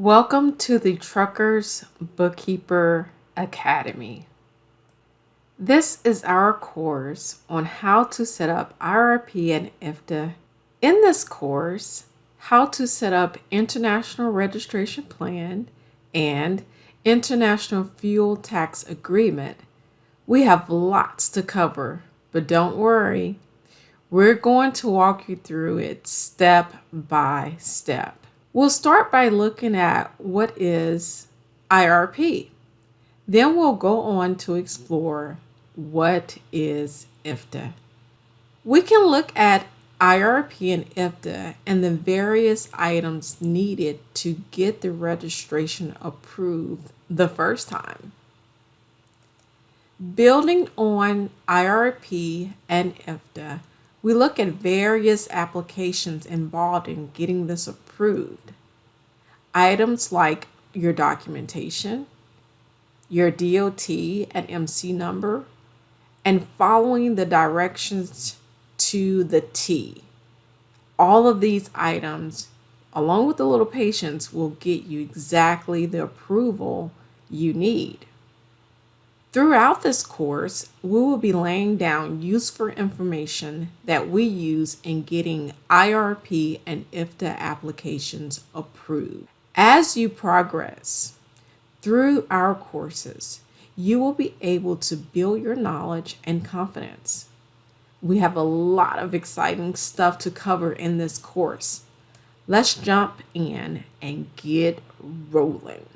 Welcome to the Truckers Bookkeeper Academy. This is our course on how to set up IRP and IFTA. In this course, how to set up International Registration Plan and International Fuel Tax Agreement. We have lots to cover, but don't worry. We're going to walk you through it step by step. We'll start by looking at what is IRP. Then we'll go on to explore what is IFTA. We can look at IRP and IFTA and the various items needed to get the registration approved the first time. Building on IRP and IFTA, we look at various applications involved in getting this approved. Items like your documentation, your DOT and MC number, and following the directions to the T. All of these items, along with a little patience, will get you exactly the approval you need. Throughout this course, we will be laying down useful information that we use in getting IRP and IFTA applications approved. As you progress through our courses, you will be able to build your knowledge and confidence. We have a lot of exciting stuff to cover in this course. Let's jump in and get rolling.